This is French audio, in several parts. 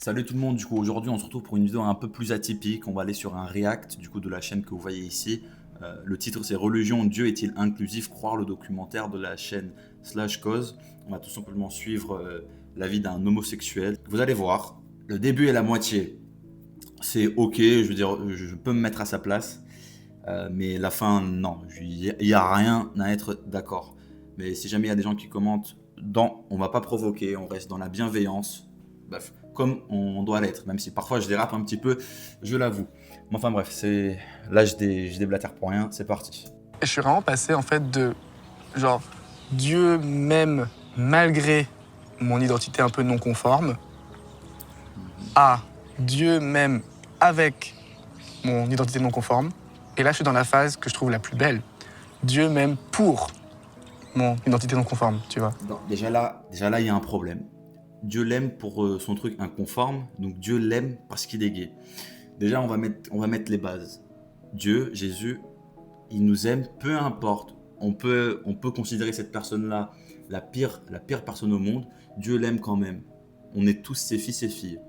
Salut tout le monde, du coup aujourd'hui on se retrouve pour une vidéo un peu plus atypique, on va aller sur un react du coup de la chaîne que vous voyez ici. Le titre c'est Religion, Dieu est-il inclusif? Croire le documentaire de la chaîne Slash Cause. On va tout simplement suivre la vie d'un homosexuel. Vous allez voir, le début et la moitié, c'est ok, je veux dire, je peux me mettre à sa place. Mais la fin, non, il n'y a rien à être d'accord. Mais si jamais il y a des gens qui commentent, on va pas provoquer, on reste dans la bienveillance. Bref, comme on doit l'être, même si parfois je dérape un petit peu, je l'avoue. Mais enfin bref, là je déblatère pour rien, c'est parti. Et je suis vraiment passé en fait de genre Dieu m'aime malgré mon identité un peu non conforme à Dieu m'aime avec mon identité non conforme. Et là, je suis dans la phase que je trouve la plus belle. Dieu m'aime pour mon identité non conforme, tu vois. Non, déjà là, il y a un problème. Dieu l'aime pour son truc inconforme, donc Dieu l'aime parce qu'il est gay. Déjà, on va mettre les bases. Dieu, Jésus, il nous aime, peu importe. On peut considérer cette personne-là la pire personne au monde. Dieu l'aime quand même. On est tous ses fils et filles.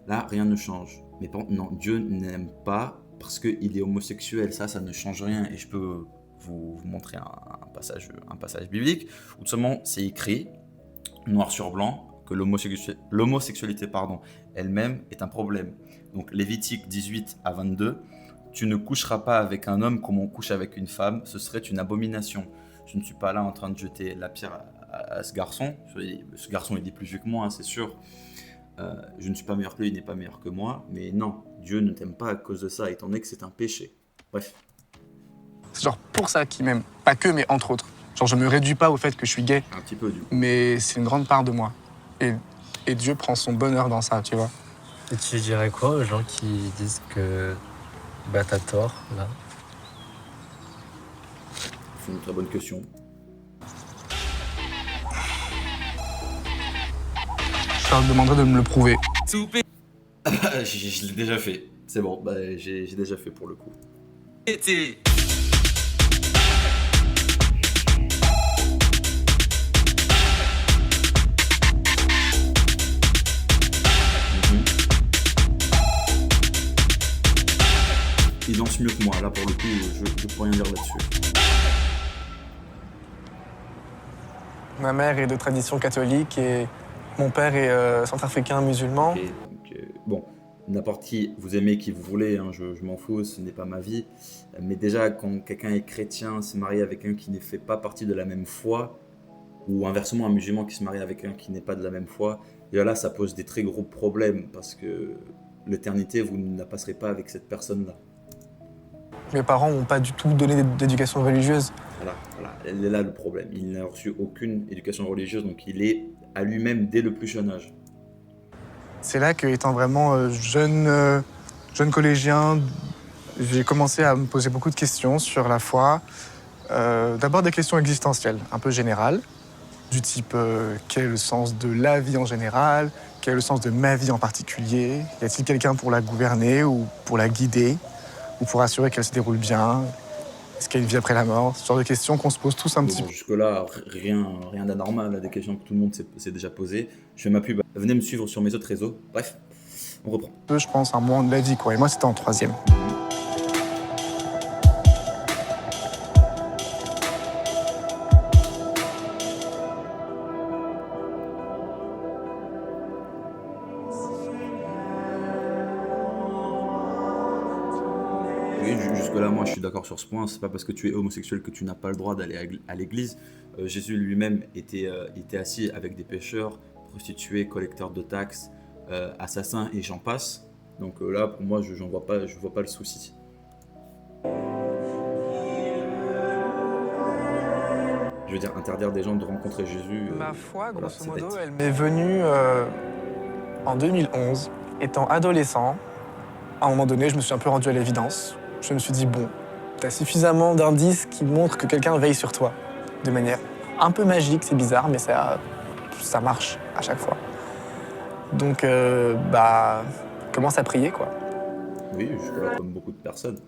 Là, rien ne change. Mais non, Dieu n'aime pas parce qu'il est homosexuel. Ça ne change rien. Et je peux vous montrer un passage biblique où tout simplement c'est écrit, noir sur blanc, que l'homosexualité elle-même est un problème. Donc Lévitique 18 à 22, tu ne coucheras pas avec un homme comme on couche avec une femme, ce serait une abomination. Je ne suis pas là en train de jeter la pierre à ce garçon. Ce garçon il est plus vieux que moi, hein, c'est sûr. Je ne suis pas meilleur que lui, il n'est pas meilleur que moi. Mais non, Dieu ne t'aime pas à cause de ça, étant donné que c'est un péché. Bref. C'est genre pour ça qu'il m'aime. Pas que, mais entre autres. Genre, je me réduis pas au fait que je suis gay, Un petit peu du coup. mais c'est une grande part de moi. Et Dieu prend son bonheur dans ça, tu vois. Et tu dirais quoi aux gens qui disent que t'as tort, là? C'est une très bonne question. Je leur demanderai de me le prouver. Je l'ai déjà fait. C'est bon, j'ai déjà fait pour le coup. Il danse mieux que moi, là pour le coup, je peux rien dire là-dessus. Ma mère est de tradition catholique et mon père est centrafricain musulman. Ok, donc, bon, n'importe qui aimez qui vous voulez, hein, je m'en fous, ce n'est pas ma vie. Mais déjà, quand quelqu'un est chrétien, se marie avec un qui ne fait pas partie de la même foi, ou inversement un musulman qui se marie avec un qui n'est pas de la même foi, et là ça pose des très gros problèmes parce que l'éternité, vous ne la passerez pas avec cette personne-là. Mes parents m'ont pas du tout donné d'éducation religieuse. Voilà, elle est là le problème. Il n'a reçu aucune éducation religieuse, donc il est à lui-même dès le plus jeune âge. C'est là que, étant vraiment jeune collégien, j'ai commencé à me poser beaucoup de questions sur la foi. D'abord des questions existentielles, un peu générales, du type quel est le sens de la vie en général, quel est le sens de ma vie en particulier, y a-t-il quelqu'un pour la gouverner ou pour la guider, ou pour assurer qu'elle se déroule bien, est-ce qu'il y a une vie après la mort, ce genre de questions qu'on se pose tous un petit Bon, peu. jusque-là, rien d'anormal, là, des questions que tout le monde s'est déjà posées. Je fais ma pub. Venez me suivre sur mes autres réseaux. Bref, on reprend. Je pense, un moment de la vie, quoi. Et moi, c'était en troisième. Oui, jusque-là, moi, je suis d'accord sur ce point. C'est pas parce que tu es homosexuel que tu n'as pas le droit d'aller à l'église. Jésus lui-même était assis avec des pécheurs, prostituées, collecteurs de taxes, assassins et j'en passe. Donc là, pour moi, je vois pas le souci. Je veux dire, interdire des gens de rencontrer Jésus. Ma foi, voilà, grosso c'est modo, bête. elle m'est venue en 2011. Étant adolescent, à un moment donné, je me suis un peu rendu à l'évidence. Je me suis dit, bon, t'as suffisamment d'indices qui montrent que quelqu'un veille sur toi. De manière un peu magique, c'est bizarre, mais ça marche à chaque fois. Donc, commence à prier, quoi. Oui, jusque-là, comme beaucoup de personnes.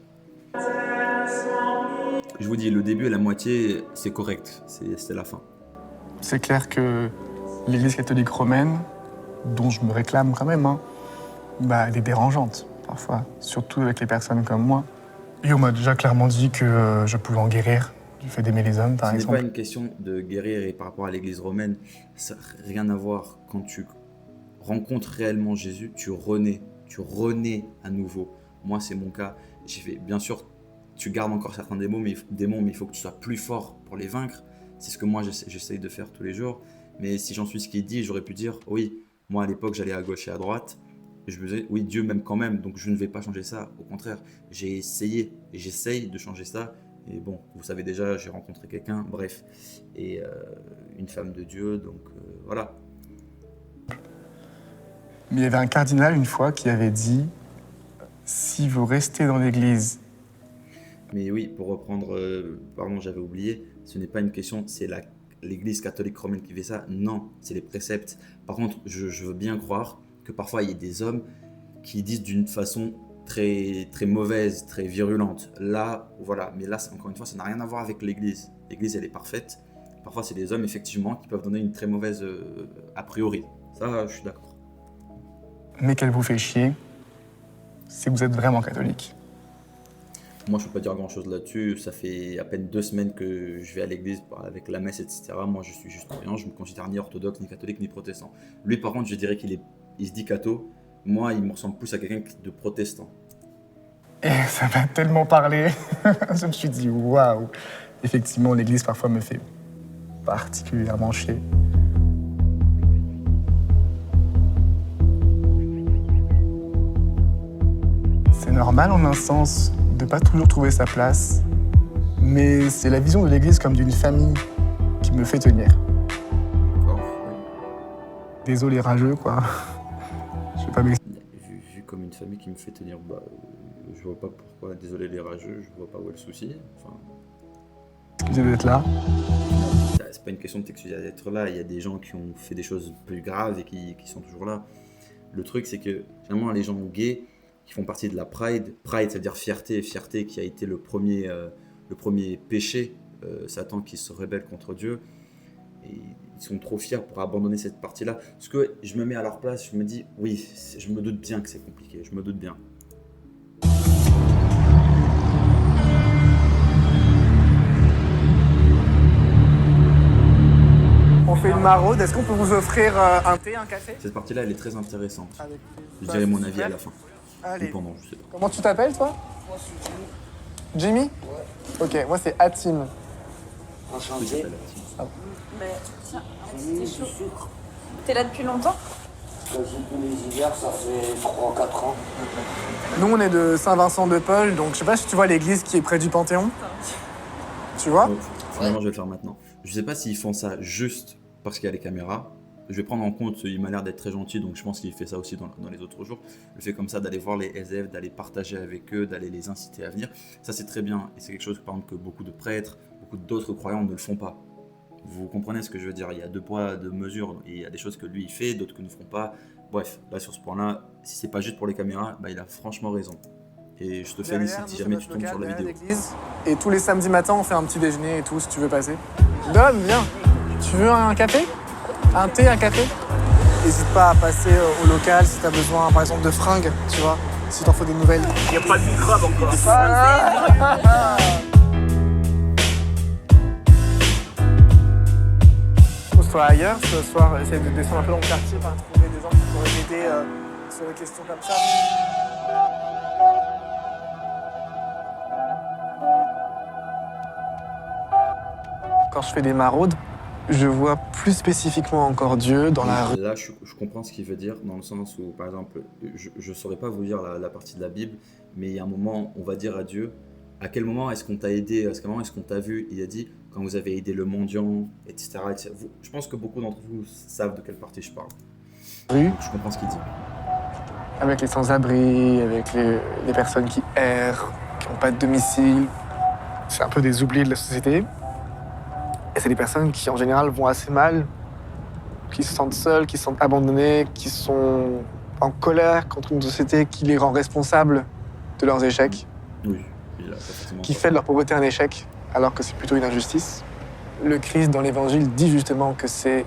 Je vous dis, le début et la moitié, c'est correct. C'est la fin. C'est clair que l'Église catholique romaine, dont je me réclame quand même, hein, elle est dérangeante, parfois, surtout avec les personnes comme moi. Et on m'a déjà clairement dit que je pouvais en guérir du fait d'aimer les hommes, par Ce n'est exemple. pas une question de guérir et par rapport à l'église romaine, ça n'a rien à voir. Quand tu rencontres réellement Jésus, tu renais à nouveau. Moi, c'est mon cas. J'ai fait, bien sûr, tu gardes encore certains démons, mais il faut que tu sois plus fort pour les vaincre. C'est ce que moi, j'essaye de faire tous les jours. Mais si j'en suis ce qu'il dit, j'aurais pu dire, oui, moi à l'époque, j'allais à gauche et à droite. Et je me disais, oui, Dieu m'aime quand même, donc je ne vais pas changer ça. Au contraire, j'ai essayé et j'essaye de changer ça. Et bon, vous savez déjà, j'ai rencontré quelqu'un, bref, et une femme de Dieu, donc voilà. Mais il y avait un cardinal une fois qui avait dit « Si vous restez dans l'église, Mais oui, pour reprendre, pardon, j'avais oublié, ce n'est pas une question, c'est l'église catholique romaine qui fait ça, non, c'est les préceptes. Par contre, je veux bien croire que parfois il y a des hommes qui disent d'une façon très, très mauvaise, très virulente. Là, voilà, mais là, encore une fois, ça n'a rien à voir avec l'église. L'église, elle est parfaite. Parfois, c'est des hommes, effectivement, qui peuvent donner une très mauvaise a priori. Ça, je suis d'accord. mais qu'elle vous fait chier, c'est que vous êtes vraiment catholique. » Moi, je ne peux pas dire grand-chose là-dessus. Ça fait à peine 2 semaines que je vais à l'église avec la messe, etc. Moi, je suis juste croyant. Je ne me considère ni orthodoxe, ni catholique, ni protestant. Lui, par contre, je dirais il se dit catho. Moi, il me ressemble plus à quelqu'un de protestant. Et ça m'a tellement parlé. Je me suis dit « Waouh !» Effectivement, l'église parfois me fait particulièrement chier. C'est normal en un sens de pas toujours trouver sa place, mais c'est la vision de l'église comme d'une famille qui me fait tenir. D'accord, oui. Désolé rageux, quoi. Je sais pas m'expliquer. Vu comme une famille qui me fait tenir, je vois pas pourquoi. Désolé les rageux, je vois pas où est le souci. Enfin, Excusez d'être là. c'est pas une question de t'excuser d'être là. Il y a des gens qui ont fait des choses plus graves et qui sont toujours là. Le truc, c'est que généralement, les gens gays qui font partie de la Pride, c'est-à-dire fierté qui a été le premier péché, Satan qui se rebelle contre Dieu, et ils sont trop fiers pour abandonner cette partie-là. Parce que je me mets à leur place, je me dis, oui, je me doute bien que c'est compliqué, je me doute bien. On fait une maraude. Est-ce qu'on peut vous offrir un thé, un café? Cette partie-là, elle est très intéressante. Avec Je dirais mon avis à la fin. Allez. Ou pendant, je sais pas. Comment tu t'appelles, toi? Moi, je suis Jimmy. Jimmy? Ouais. Ok, moi c'est Atim. Je Enchanté. s'appelle Atim. Mais tiens, Jimmy, t'es du chaud. sucre. T'es là depuis longtemps? Je joue tous les hivers, ça fait 3-4 ans. Nous, on est de Saint-Vincent-de-Paul, donc je sais pas si tu vois l'église qui est près du Panthéon. Tu vois? Bon, finalement, je vais le faire maintenant. Je sais pas s'ils font ça juste parce qu'il y a les caméras. Je vais prendre en compte, il m'a l'air d'être très gentil, donc je pense qu'il fait ça aussi dans les autres jours. Le fait comme ça d'aller voir les SDF, d'aller partager avec eux, d'aller les inciter à venir, ça c'est très bien. Et c'est quelque chose par exemple, que beaucoup de prêtres, beaucoup d'autres croyants ne le font pas. Vous comprenez ce que je veux dire? Il y a 2 poids, 2 mesures. Et il y a des choses que lui il fait, d'autres que ne feront pas. Bref, là sur ce point-là, si c'est pas juste pour les caméras, il a franchement raison. Et je te félicite si jamais tu tombes sur la vidéo. Et tous les samedis matins, on fait un petit déjeuner et tout, si tu veux passer. Dom, viens. Tu veux un café? Un thé, un café? N'hésite pas à passer au local si tu as besoin, par exemple, de fringues, tu vois, si t'en faut des nouvelles. Il n'y a pas de microbe encore. Pose-toi ailleurs, ce soir, essaye de descendre un peu dans le quartier, pour trouver des gens qui pourraient t'aider sur des questions comme ça. Quand je fais des maraudes, je vois plus spécifiquement encore Dieu dans la rue. Là, je comprends ce qu'il veut dire, dans le sens où, par exemple, je ne saurais pas vous lire la partie de la Bible, mais il y a un moment, on va dire à Dieu, à quel moment est-ce qu'on t'a aidé, à quel moment est-ce qu'on t'a vu? Il a dit, quand vous avez aidé le mendiant, etc. etc. Je pense que beaucoup d'entre vous savent de quelle partie je parle. Rue. Je comprends ce qu'il dit. Avec les sans-abri, avec les personnes qui errent, qui n'ont pas de domicile. C'est un peu des oubliés de la société. Et c'est des personnes qui, en général, vont assez mal, qui se sentent seules, qui se sentent abandonnées, qui sont en colère contre une société qui les rend responsables de leurs échecs, Oui, il a pas forcément qui tort. fait de leur pauvreté un échec, alors que c'est plutôt une injustice. Le Christ, dans l'Évangile, dit justement que c'est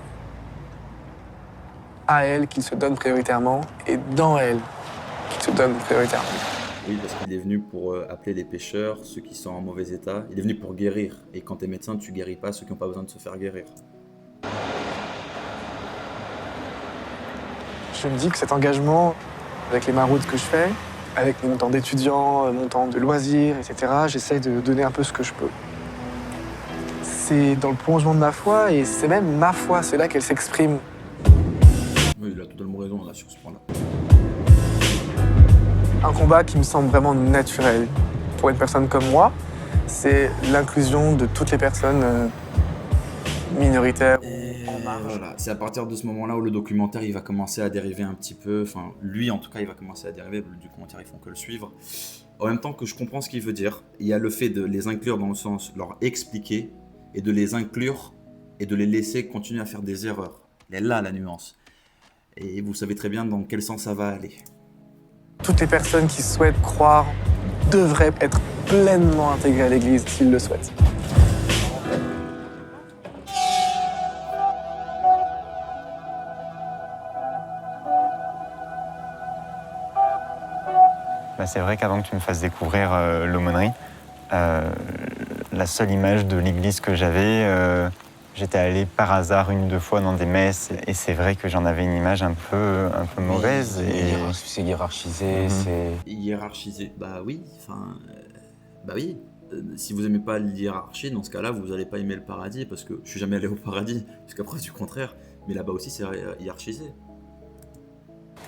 à elle qu'il se donne prioritairement, et dans elle donne prioritaire. Oui, parce qu'il est venu pour appeler les pécheurs, ceux qui sont en mauvais état. Il est venu pour guérir. Et quand tu es médecin, tu guéris pas ceux qui n'ont pas besoin de se faire guérir. Je me dis que cet engagement, avec les maroutes que je fais, avec mon temps d'étudiant, mon temps de loisirs, etc., j'essaie de donner un peu ce que je peux. C'est dans le prolongement de ma foi, et c'est même ma foi, c'est là qu'elle s'exprime. Oui, il a totalement raison là, sur ce point-là. Un combat qui me semble vraiment naturel pour une personne comme moi, c'est l'inclusion de toutes les personnes minoritaires. Et voilà, c'est à partir de ce moment-là où le documentaire il va commencer à dériver un petit peu, enfin lui en tout cas il va commencer à dériver, le documentaire ils font que le suivre. En même temps que je comprends ce qu'il veut dire, il y a le fait de les inclure dans le sens leur expliquer et de les inclure et de les laisser continuer à faire des erreurs. Elle est là la nuance. Et vous savez très bien dans quel sens ça va aller. Toutes les personnes qui souhaitent croire devraient être pleinement intégrées à l'Église s'ils le souhaitent. Bah, c'est vrai qu'avant que tu me fasses découvrir l'aumônerie, la seule image de l'église que j'avais, j'étais allé par hasard une ou deux fois dans des messes et c'est vrai que j'en avais une image un peu mauvaise. C'est hiérarchisé, c'est... Hiérarchisé, bah oui, enfin, bah oui. Si vous aimez pas l'hiérarchie, dans ce cas-là, vous allez pas aimer le paradis, parce que je suis jamais allé au paradis, jusqu'à preuve du contraire, mais là-bas aussi c'est hiérarchisé.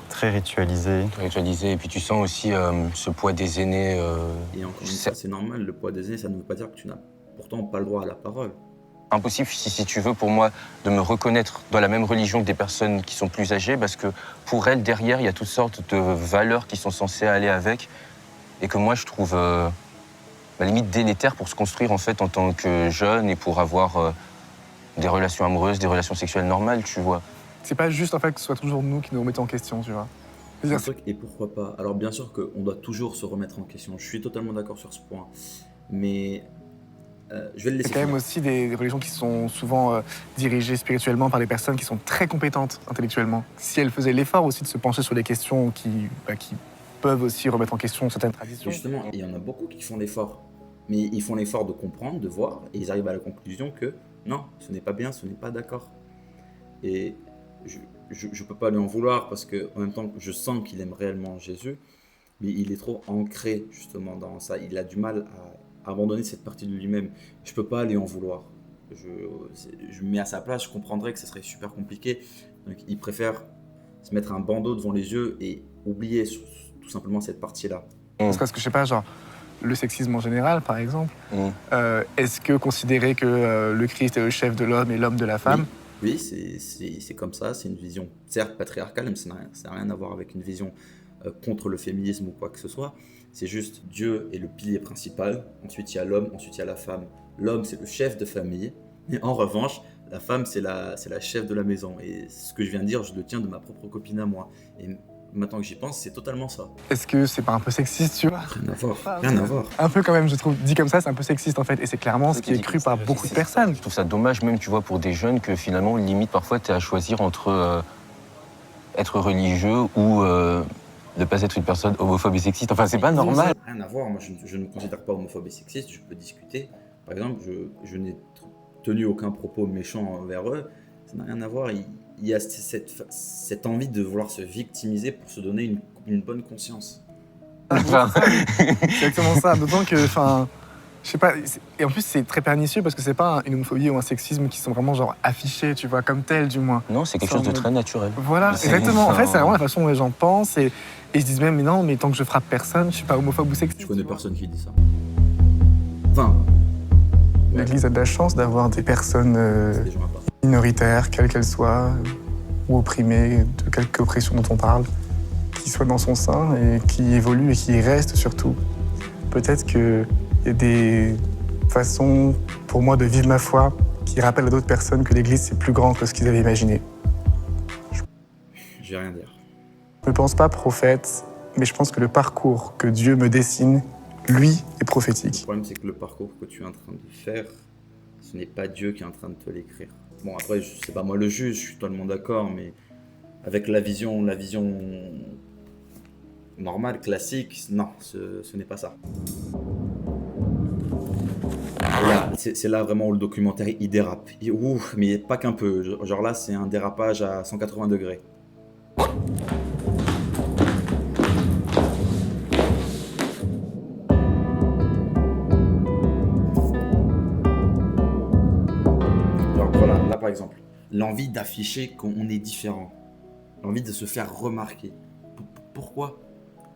Très ritualisé. Ritualisé, et puis tu sens aussi ce poids des aînés. Et encore une fois, c'est normal, le poids des aînés, ça ne veut pas dire que tu n'as pourtant pas le droit à la parole. Impossible, si tu veux, pour moi, de me reconnaître dans la même religion que des personnes qui sont plus âgées, parce que pour elles, derrière, il y a toutes sortes de valeurs qui sont censées aller avec, et que moi, je trouve limite délétère pour se construire, en fait, en tant que jeune, et pour avoir des relations amoureuses, des relations sexuelles normales, tu vois. C'est pas juste en fait que ce soit toujours nous qui nous remettons en question, tu vois. C'est un truc, et pourquoi pas. Alors bien sûr qu'on doit toujours se remettre en question, je suis totalement d'accord sur ce point, mais je vais le laisser C'est quand même finir. aussi des religions qui sont souvent dirigées spirituellement par des personnes qui sont très compétentes intellectuellement. Si elles faisaient l'effort aussi de se pencher sur des questions qui peuvent aussi remettre en question certaines traditions. Et justement, il y en a beaucoup qui font l'effort, mais ils font l'effort de comprendre, de voir, et ils arrivent à la conclusion que non, ce n'est pas bien, ce n'est pas d'accord. Et je peux pas lui en vouloir parce que en même temps, je sens qu'il aime réellement Jésus, mais il est trop ancré justement dans ça. Il a du mal à abandonner cette partie de lui-même. Je peux pas lui en vouloir. Je me mets à sa place, je comprendrais que ce serait super compliqué. Donc il préfère se mettre un bandeau devant les yeux et oublier tout simplement cette partie-là. Parce que je sais pas, genre le sexisme en général, par exemple, est-ce que considérer que le Christ est le chef de l'homme et l'homme de la femme, Oui, c'est comme ça, c'est une vision certes patriarcale, mais ça n'a rien à voir avec une vision contre le féminisme ou quoi que ce soit. C'est juste Dieu est le pilier principal, ensuite il y a l'homme, ensuite il y a la femme. L'homme c'est le chef de famille, mais en revanche, la femme c'est la chef de la maison. Et ce que je viens de dire, je le tiens de ma propre copine à moi. Et maintenant que j'y pense, c'est totalement ça. est-ce que c'est pas un peu sexiste, tu vois? Rien à voir, rien à voir. Un peu quand même, je trouve. Dit comme ça, c'est un peu sexiste en fait. Et c'est clairement ce qui est cru par beaucoup de personnes. Je trouve ça dommage même, tu vois, pour des jeunes que finalement, limite, parfois, tu es à choisir entre être religieux ou ne pas être une personne homophobe et sexiste. Enfin, c'est pas normal. Rien à voir, moi je ne me considère pas homophobe et sexiste, je peux discuter. Par exemple, je n'ai tenu aucun propos méchant envers eux, ça n'a rien à voir. Il y a cette envie de vouloir se victimiser pour se donner une bonne conscience. Enfin, C'est exactement ça. D'autant que, enfin, je sais pas. Et en plus, c'est très pernicieux parce que c'est pas une homophobie ou un sexisme qui sont vraiment genre affichés, tu vois, comme tel du moins. non, c'est quelque chose de très naturel. Voilà, C'est- exactement. En fait, c'est enfin, vraiment la façon dont les gens pensent et ils se disent même, mais non, mais tant que je frappe personne, je suis pas homophobe ou sexiste. Je connais tu vois. personne qui dit ça. Enfin, ouais, L'Église a de la chance d'avoir des personnes c'est des gens à part. minoritaires, quelles qu'elles soient, ou opprimées, de quelque oppression dont on parle, qui soient dans son sein et qui évoluent et qui restent surtout. Peut-être qu'il y a des façons pour moi de vivre ma foi qui rappellent à d'autres personnes que l'Église c'est plus grand que ce qu'ils avaient imaginé. J'ai rien à dire. Je ne pense pas prophète, mais je pense que le parcours que Dieu me dessine, lui, est Le prophétique. problème, c'est que le parcours que tu es en train de faire, ce n'est pas Dieu qui est en train de te l'écrire. Bon, après, c'est pas moi le juge, je suis totalement d'accord, mais avec la vision normal, classique, non, ce n'est pas ça. Et là, c'est là vraiment où le documentaire il dérape. Ouf, mais pas qu'un peu. Genre là, c'est un dérapage à 180 degrés. Genre voilà, là par exemple, l'envie d'afficher qu'on est différent, l'envie de se faire remarquer. Pourquoi?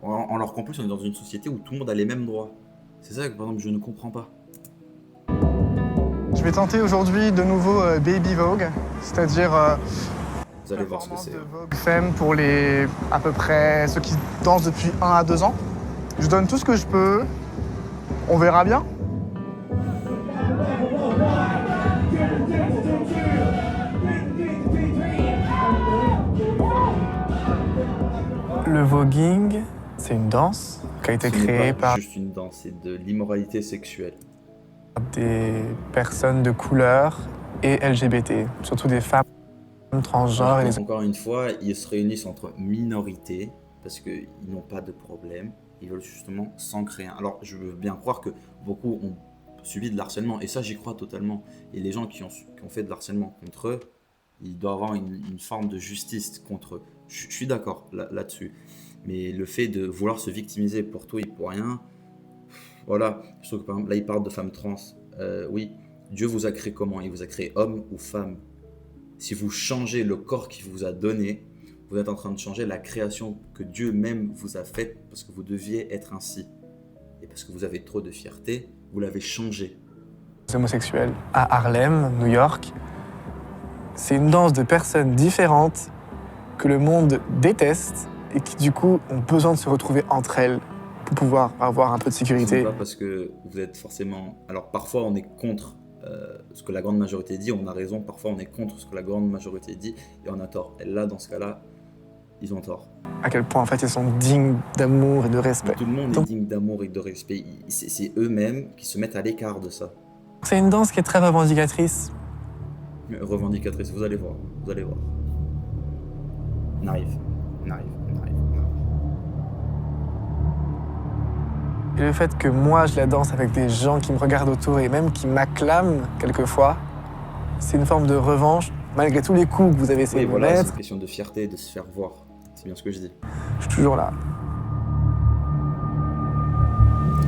Alors qu'en plus, on est dans une société où tout le monde a les mêmes droits. C'est ça que par exemple, je ne comprends pas. Je vais tenter aujourd'hui de nouveau Baby Vogue, c'est-à-dire Vous allez voir ce que performance c'est. de Vogue Femme pour les à peu près ceux qui dansent depuis 1 à 2 ans. Je donne tout ce que je peux, on verra bien. Le voguing, c'est une danse qui a été Ce n'est créée pas par juste une danse, c'est de l'immoralité sexuelle. des personnes de couleur et LGBT, surtout des femmes transgenres et les... Encore une fois, ils se réunissent entre minorités parce qu'ils n'ont pas de problème. Ils veulent justement s'en créer un. Alors, je veux bien croire que beaucoup ont subi de l'harcèlement et ça, j'y crois totalement. Et les gens qui ont fait de l'harcèlement contre eux, il doit y avoir une forme de justice contre eux. Je suis d'accord là-dessus. Mais le fait de vouloir se victimiser pour tout et pour rien, voilà. Je trouve que par exemple, là, il parle de femmes trans. Oui, Dieu vous a créé comment? Il vous a créé homme ou femme. Si vous changez le corps qu'il vous a donné, vous êtes en train de changer la création que Dieu même vous a faite parce que vous deviez être ainsi. Et parce que vous avez trop de fierté, vous l'avez changé. homosexuels à Harlem, New York. C'est une danse de personnes différentes que le monde déteste et qui du coup ont besoin de se retrouver entre elles pour pouvoir avoir un peu de Ce sécurité. n'est pas parce que vous êtes forcément... Alors parfois on est contre ce que la grande majorité dit, on a raison, parfois on est contre ce que la grande majorité dit et on a tort. Et là, dans ce cas-là, ils ont tort. À quel point en fait ils sont dignes d'amour et de respect. Tout le monde est digne d'amour et de respect. C'est eux-mêmes qui se mettent à l'écart de ça. C'est une danse qui est très revendicatrice. Revendicatrice, vous allez voir, vous allez voir. N'arrive. Et le fait que moi je la danse avec des gens qui me regardent autour et même qui m'acclament quelquefois, c'est une forme de revanche malgré tous les coups que vous avez essayé Oui, de me voilà, c'est mettre. une question de fierté, de se faire voir. C'est bien ce que je dis. Je suis toujours là.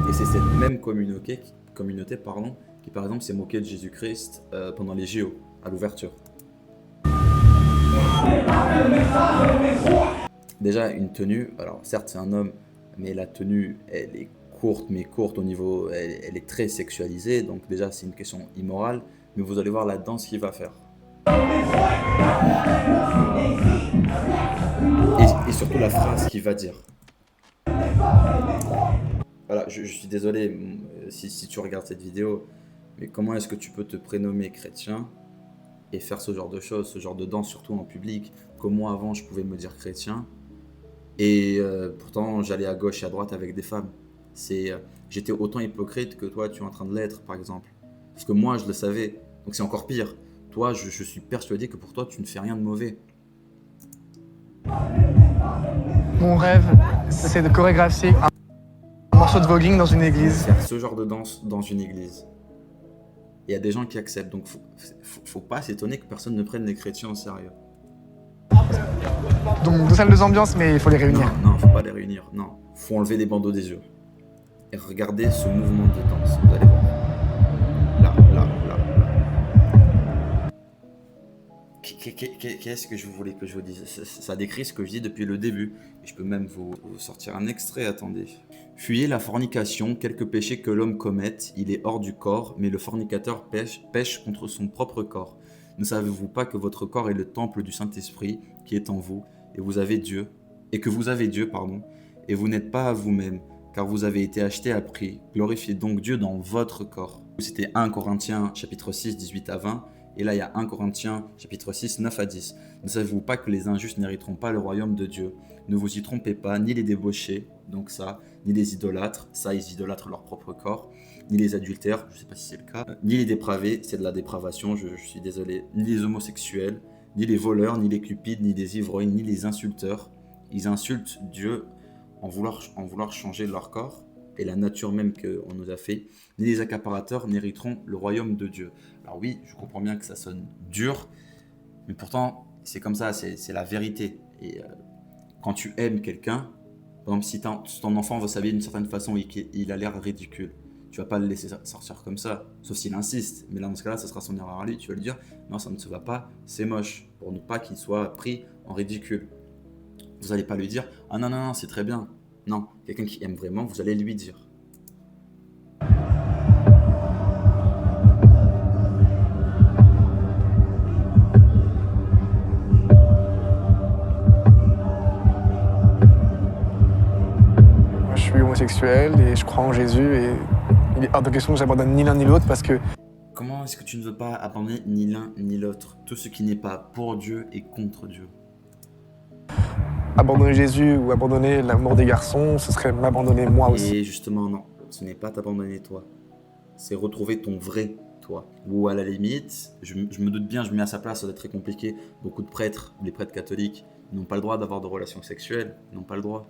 Et c'est cette même communauté qui par exemple s'est moquée de Jésus-Christ pendant les JO, à l'ouverture. Déjà, une tenue, alors certes c'est un homme, mais la tenue, elle est courte, mais courte au niveau, elle est très sexualisée, donc déjà c'est une question immorale, mais vous allez voir la danse qu'il va faire. Et surtout la phrase qu'il va dire. Voilà, je suis désolé si tu regardes cette vidéo, mais comment est-ce que tu peux te prénommer chrétien et faire ce genre de choses, ce genre de danse, surtout en public, comme moi avant je pouvais me dire chrétien, et pourtant j'allais à gauche et à droite avec des femmes. J'étais autant hypocrite que toi tu es en train de l'être par exemple. Parce que moi je le savais, donc c'est encore pire. Toi je suis persuadé que pour toi tu ne fais rien de mauvais. Mon rêve, c'est de chorégraphier un morceau de voguing dans une église. Faire ce genre de danse dans une église. Il y a des gens qui acceptent, donc faut pas s'étonner que personne ne prenne les chrétiens au sérieux. Donc 2 salles de ambiance, mais il faut les réunir. Non, faut pas les réunir, non. Faut enlever les bandeaux des yeux. Et regardez ce mouvement de danse, vous allez voir. Là. Qu'est-ce que je voulais que je vous dise? Ça décrit ce que je dis depuis le début. Et je peux même vous sortir un extrait, attendez. Fuyez la fornication, quelque péché que l'homme commette, il est hors du corps, mais le fornicateur pêche contre son propre corps. Ne savez-vous pas que votre corps est le temple du Saint-Esprit qui est en vous, et que vous avez Dieu, et vous n'êtes pas à vous-même, car vous avez été acheté à prix. Glorifiez donc Dieu dans votre corps. C'était 1 Corinthiens chapitre 6, 18 à 20, et là il y a 1 Corinthiens chapitre 6, 9 à 10. Ne savez-vous pas que les injustes n'hériteront pas le royaume de Dieu? Ne vous y trompez pas, ni les débauchés, donc ça, ni les idolâtres, ça ils idolâtrent leur propre corps, ni les adultères, je ne sais pas si c'est le cas, ni les dépravés, c'est de la dépravation, je suis désolé, ni les homosexuels, ni les voleurs, ni les cupides, ni les ivrognes, ni les insulteurs. Ils insultent Dieu en vouloir changer leur corps et la nature même qu'on nous a fait, ni les accaparateurs n'hériteront le royaume de Dieu. Alors oui, je comprends bien que ça sonne dur, mais pourtant, c'est comme ça, c'est la vérité. Et quand tu aimes quelqu'un, par exemple, si ton enfant va s'habiller d'une certaine façon et qu'il a l'air ridicule, tu vas pas le laisser sortir comme ça, sauf s'il insiste. Mais là, dans ce cas-là, ça sera son erreur à lui. Tu vas lui dire, non, ça ne se va pas, c'est moche, pour ne pas qu'il soit pris en ridicule. Vous n'allez pas lui dire, ah non, non, non, c'est très bien. Non, quelqu'un qui aime vraiment, vous allez lui dire. Moi, je suis homosexuel et je crois en Jésus et il est hors de question que j'abandonne ni l'un ni l'autre parce que Comment est-ce que tu ne veux pas abandonner ni l'un ni l'autre? Tout ce qui n'est pas pour Dieu est contre Dieu. abandonner Jésus ou abandonner l'amour des garçons, ce serait m'abandonner moi aussi. Et justement, non, ce n'est pas t'abandonner toi. C'est retrouver ton vrai toi. Ou à la limite, je me doute bien, je me mets à sa place, ça doit être très compliqué. Beaucoup de prêtres, les prêtres catholiques, n'ont pas le droit d'avoir de relations sexuelles, n'ont pas le droit.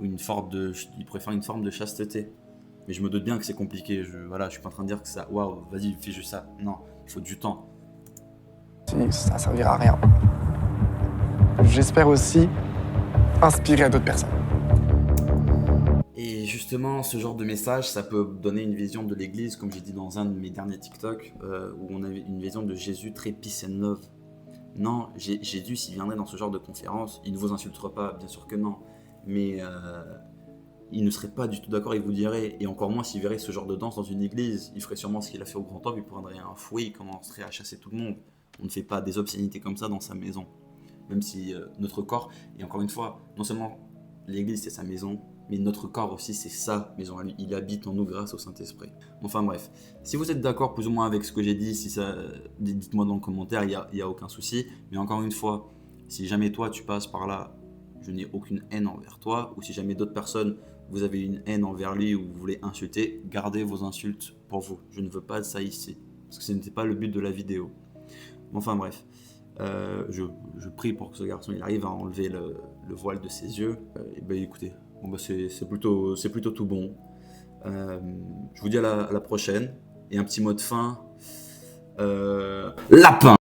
Ils préfèrent une forme de chasteté. Mais je me doute bien que c'est compliqué. Je suis pas en train de dire que ça, waouh, vas-y, fais juste ça. Non, il faut du temps. Ça servira à rien. J'espère aussi inspirer à d'autres personnes. Et justement, ce genre de message, ça peut donner une vision de l'Église, comme j'ai dit dans un de mes derniers TikTok, où on avait une vision de Jésus très peace and love. Non, Jésus, s'il viendrait dans ce genre de conférence, il ne vous insultera pas, bien sûr que non. Mais il ne serait pas du tout d'accord, il vous dirait, et encore moins s'il verrait ce genre de danse dans une église, il ferait sûrement ce qu'il a fait au Grand Temple, il prendrait un fouet, il commencerait à chasser tout le monde. On ne fait pas des obscénités comme ça dans sa maison. Même si notre corps, et encore une fois, non seulement l'église c'est sa maison, mais notre corps aussi c'est sa maison à lui. Il habite en nous grâce au Saint-Esprit. Enfin bref, si vous êtes d'accord plus ou moins avec ce que j'ai dit, dites-moi dans le commentaire, il y a aucun souci. Mais encore une fois, si jamais toi tu passes par là, je n'ai aucune haine envers toi, ou si jamais d'autres personnes, vous avez une haine envers lui ou vous voulez insulter, gardez vos insultes pour vous. Je ne veux pas de ça ici, parce que ce n'était pas le but de la vidéo. Enfin bref, je prie pour que ce garçon il arrive à enlever le voile de ses yeux. Et ben écoutez, c'est plutôt tout bon. Je vous dis à la prochaine, et un petit mot de fin. Lapin!